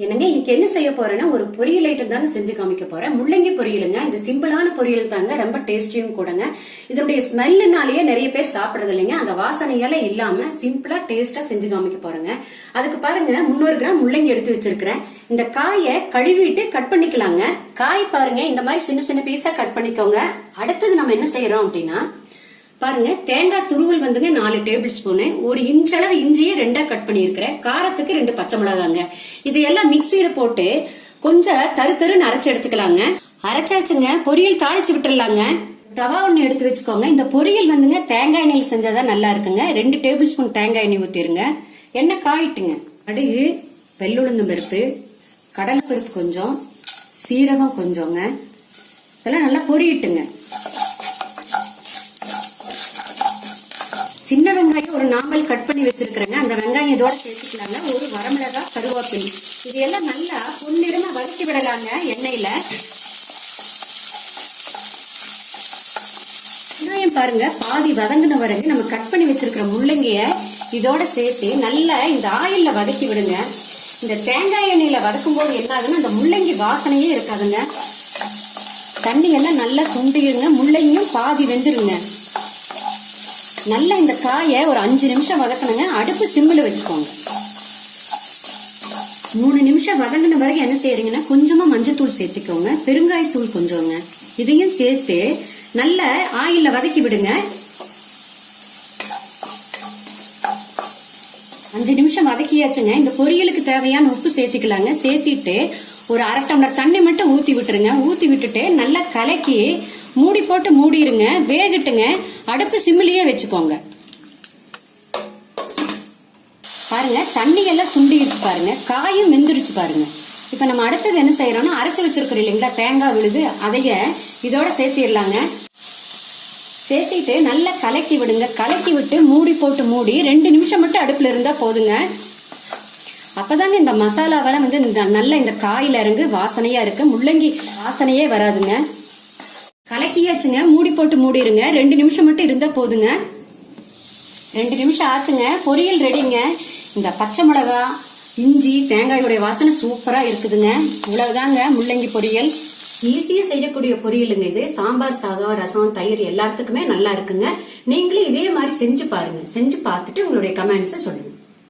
என்னங்க இன்னைக்கு என்ன செய்ய போறேன்னா ஒரு பொரியல் ஐட்டம் தாங்க செஞ்சு காமிக்க போறேன். முள்ளங்கி பொரியலுங்க. இது சிம்பிளான பொரியல் தாங்க, ரொம்ப டேஸ்டியும் கூடங்க. இதனுடைய ஸ்மெல்லுனாலேயே நிறைய பேர் சாப்பிடறது இல்லைங்க. அந்த வாசனையால இல்லாம சிம்பிளா டேஸ்டா செஞ்சு காமிக்க போறேங்க. அதுக்கு பாருங்க 300 கிராம் முள்ளங்கி எடுத்து வச்சிருக்கிறேன். இந்த காயை கழுவிட்டு கட் பண்ணிக்கலாங்க. காய் பாருங்க இந்த மாதிரி சின்ன சின்ன பீஸா கட் பண்ணிக்கோங்க. அடுத்தது நம்ம என்ன செய்யறோம் அப்படின்னா பாருங்க, தேங்காய் துருவல் வந்துங்க 4 டேபிள் ஸ்பூனு, ஒரு இன்ச்சளவு இஞ்சியை 2ஆ கட் பண்ணிருக்கிறேன். காரத்துக்கு 2 பச்சை மிளகாங்க. இதையெல்லாம் மிக்சியில போட்டு கொஞ்சம் தருன்னு அரைச்சு எடுத்துக்கலாங்க. அரைச்சாச்சுங்க. பொரியல் தாளிச்சு விட்டுறலாங்க. தவா ஒண்ணு எடுத்து வச்சுக்கோங்க. இந்த பொரியல் வந்துங்க தேங்காய் எண்ணெயில் செஞ்சாதான் நல்லா இருக்குங்க. 2 டேபிள் ஸ்பூன் தேங்காய் எண்ணெய் ஊத்திருங்க. எண்ணெய் காயிட்டுங்க. கடுகு, வெள்ளுளுந்து பருப்பு, கடலை பருப்பு கொஞ்சம், சீரகம் கொஞ்சங்க, இதெல்லாம் நல்லா பொரியிட்டுங்க. சின்ன வெங்காயம் ஒரு 4 கட் பண்ணி வச்சிருக்கிறேங்க. அந்த வெங்காயம் இதோட சேர்த்துக்கலாங்க. ஒரு வரமிளகாய், கருவேப்பிலை, இது எல்லாம் நல்லா பொன்னிறமா வதக்கி விடலாங்க எண்ணெயில. வெங்காயம் பாருங்க பாதி வதங்கின வரைக்கும் நம்ம கட் பண்ணி வச்சிருக்கிற முள்ளங்கிய இதோட சேர்த்து நல்லா இந்த ஆயில்ல வதக்கி விடுங்க. இந்த தேங்காய் எண்ணெயில வதக்கும் போது என்ன ஆகுதுன்னா அந்த முள்ளங்கி வாசனையே இருக்காதுங்க. தண்ணி எல்லாம் நல்லா சுண்டிடுங்க. முள்ளங்கியும் பாதி வெந்துருங்க. நல்லா இந்த காயை ஒரு 5 நிமிஷம் வதக்கணுங்க. அடுப்பு சிம்மில் வச்சுக்கோங்க. 3 நிமிஷம் வதங்கின வரைக்கும் என்ன செய்யறீங்கன்னா கொஞ்சமா மஞ்சத்தூள் சேர்த்துக்கோங்க, பெருங்காயத்தூள் கொஞ்சங்க. இதையும் சேர்த்து நல்ல ஆயில்ல வதக்கி விடுங்க. 5 நிமிஷம் வதக்கியாச்சுங்க. இந்த பொரியலுக்கு தேவையான உப்பு சேர்த்துக்கலாங்க. சேர்த்திட்டு ஒரு 1/2 டம்ளர் தண்ணி மட்டும் ஊத்தி விட்டுருங்க. ஊத்தி விட்டுட்டு நல்லா கலக்கி மூடி போட்டு மூடிடுங்க. வேகட்டுங்க. அடுப்பு சிம்மிலேயே வச்சுக்கோங்க. பாருங்க தண்ணி எல்லாம் சுண்டிடுச்சு பாருங்க, காயும் வெந்துருச்சு பாருங்க. இப்ப நம்ம அடுத்தது என்ன செய்யறோம்னா அரைச்சு வச்சிருக்கிறோம் இல்லைங்களா தேங்காய் விழுது, அதைய இதோட சேர்த்திடலாங்க. சேர்த்திட்டு நல்லா கலக்கி விடுங்க. கலக்கி விட்டு மூடி போட்டு மூடி 2 நிமிஷம் மட்டும் அடுப்புல இருந்தா போதுங்க. அப்பதாங்க இந்த மசாலாவெல்லாம் வந்து நல்ல இந்த காயில இறங்கு வாசனையா இருக்கு. முள்ளங்கி வாசனையே வராதுங்க. கலக்கியாச்சுங்க. மூடி போட்டு மூடிடுங்க. 2 நிமிஷம் மட்டும் இருந்தா போதுங்க. 2 நிமிஷம் ஆச்சுங்க. பொரியல் ரெடிங்க. இந்த பச்சை மிளகா, இஞ்சி, தேங்காயோடைய வாசனை சூப்பரா இருக்குதுங்க. இவ்வளவுதாங்க முள்ளங்கி பொரியல். ஈஸியா செய்யக்கூடிய பொரியலுங்க இது. சாம்பார் சாதம், ரசம், தயிர் எல்லாத்துக்குமே நல்லா இருக்குங்க. நீங்களும் இதே மாதிரி செஞ்சு பாருங்க. செஞ்சு பார்த்துட்டு உங்களுடைய கமெண்ட்ஸை சொல்லுங்க.